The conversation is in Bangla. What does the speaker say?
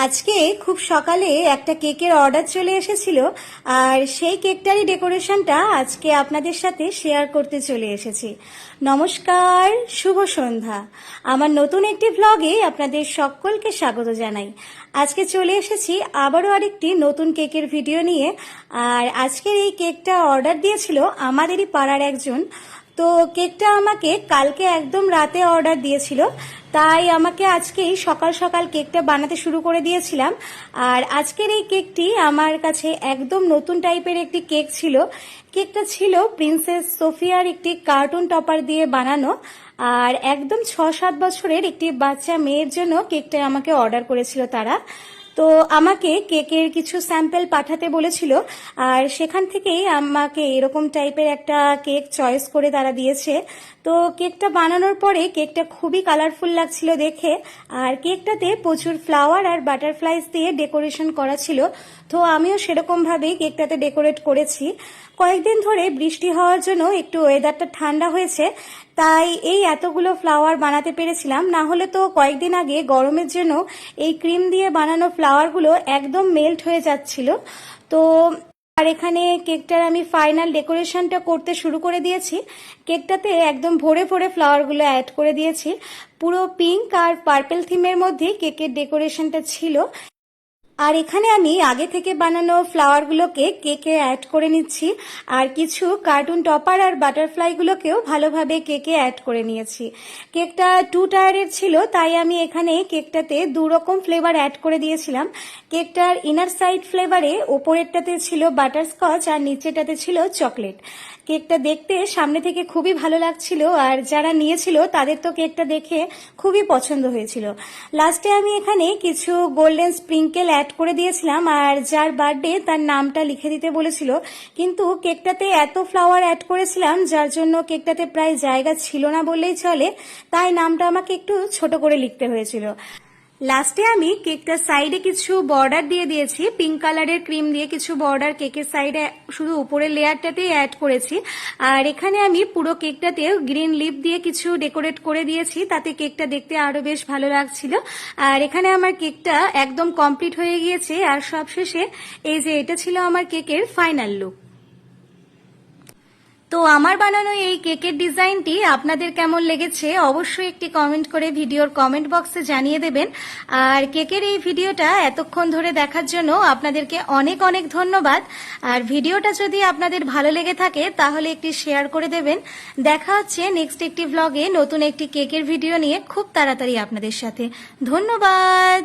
আজকে খুব সকালে একটা কেকের অর্ডার চলে এসেছিল আর সেই কেকটারই ডেকোরেশনটা আজকে আপনাদের সাথে শেয়ার করতে চলে এসেছি। নমস্কার, শুভ সন্ধ্যা। আমার নতুন একটি ভ্লগে আপনাদের সকলকে স্বাগত জানাই। আজকে চলে এসেছি আবারও আরেকটি নতুন কেকের ভিডিও নিয়ে। আর আজকের এই কেকটা অর্ডার দিয়েছিল আমাদেরই পাড়ার একজন। তো কেকটা আমাকে কালকে একদম রাতে অর্ডার দিয়েছিল, তাই আমাকে আজকেই সকাল সকাল কেকটা বানাতে শুরু করে দিয়েছিলাম। আর আজকের এই কেকটি আমার কাছে একদম নতুন টাইপের একটি কেক ছিল। কেকটা ছিল প্রিন্সেস সোফিয়ার একটি কার্টুন টপার দিয়ে বানানো। আর একদম 6-7 বছরের একটি বাচ্চা মেয়ের জন্য কেকটা আমাকে অর্ডার করেছিল তারা। তো আমাকে কেকের কিছু স্যাম্পল পাঠাতে বলেছিল, আর সেখান থেকেই আমাকে এরকম টাইপের একটা কেক চয়েস করে তারা দিয়েছে। তো কেকটা বানানোর পরে কেকটা খুবই কালারফুল লাগছিল দেখে, আর কেকটাতে প্রচুর ফ্লাওয়ার আর বাটারফ্লাইজ দিয়ে ডেকোরেশন করা ছিল। তো আমিও সেরকমভাবেই কেকটাতে ডেকোরেট করেছি। কয়েকদিন ধরে বৃষ্টি হওয়ার জন্য একটু ওয়েদারটা ঠান্ডা হয়েছে, তাই এই এতগুলো ফ্লাওয়ার বানাতে পেরেছিলাম। না হলে তো কয়েকদিন আগে গরমের জন্য এই ক্রিম দিয়ে বানানো ফ্লাওয়ারগুলো একদম মেল্ট হয়ে যাচ্ছিল। তো আর এখানে কেকটার আমি ফাইনাল ডেকোরেশনটা করতে শুরু করে দিয়েছি। কেকটাতে একদম ভরে ভরে ফ্লাওয়ারগুলো অ্যাড করে দিয়েছি। পুরো পিঙ্ক আর পার্পল থিমের মধ্যে কেকের ডেকোরেশনটা ছিল। আর এখানে আমি আগে থেকে বানানো ফ্লাওয়ারগুলোকে কেকে অ্যাড করে নিচ্ছি, আর কিছু কার্টুন টপার আর বাটারফ্লাইগুলোকেও ভালোভাবে কেকে অ্যাড করে নিয়েছি। কেকটা 2 টায়ারের ছিল, তাই আমি এখানে কেকটাতে 2 রকম ফ্লেভার অ্যাড করে দিয়েছিলাম। কেকটার ইনার সাইড ফ্লেভারে ওপরেরটাতে ছিল বাটারস্কচ আর নিচেটাতে ছিল চকলেট। কেকটা দেখতে সামনে থেকে খুবই ভালো লাগছিল, আর যারা নিয়েছিল তাদের তো কেকটা দেখে খুবই পছন্দ হয়েছিল। লাস্টে আমি এখানে কিছু গোল্ডেন স্প্রিঙ্কেল অ্যাড করে দিয়েছিলাম, আর যার বার্থডে তার নামটা লিখে দিতে বলেছিল। কিন্তু কেকটাতে এত ফ্লাওয়ার অ্যাড করেছিলাম যার জন্য কেকটাতে প্রায় জায়গা ছিল না বললেই চলে, তাই নামটা আমাকে একটু ছোট করে লিখতে হয়েছিল। লাস্টে আমি কেকটার সাইডে কিছু বর্ডার দিয়ে দিয়েছি, পিঙ্ক কালারের ক্রিম দিয়ে কিছু বর্ডার কেকের সাইডে শুধু উপরের লেয়ারটাতেই অ্যাড করেছি। আর এখানে আমি পুরো কেকটাতেও গ্রিন লিপ দিয়ে কিছু ডেকোরেট করে দিয়েছি, তাতে কেকটা দেখতে আরো বেশ ভালো লাগছিল। আর এখানে আমার কেকটা একদম কমপ্লিট হয়ে গিয়েছে, আর সবশেষে এই যে এটা ছিল আমার কেকের ফাইনাল লুক। তো আমার বানানো এই কেকের ডিজাইনটি আপনাদের কেমন লেগেছে অবশ্যই একটি কমেন্ট করে ভিডিওর কমেন্ট বক্সে জানিয়ে দেবেন। আর কেকের এই ভিডিওটা এতক্ষণ ধরে দেখার জন্য আপনাদেরকে অনেক অনেক ধন্যবাদ। আর ভিডিওটা যদি আপনাদের ভালো লেগে থাকে তাহলে একটি শেয়ার করে দেবেন। দেখা হচ্ছে নেক্সট একটি ভ্লগে নতুন একটি কেকের ভিডিও নিয়ে খুব তাড়াতাড়ি আপনাদের সাথে। ধন্যবাদ।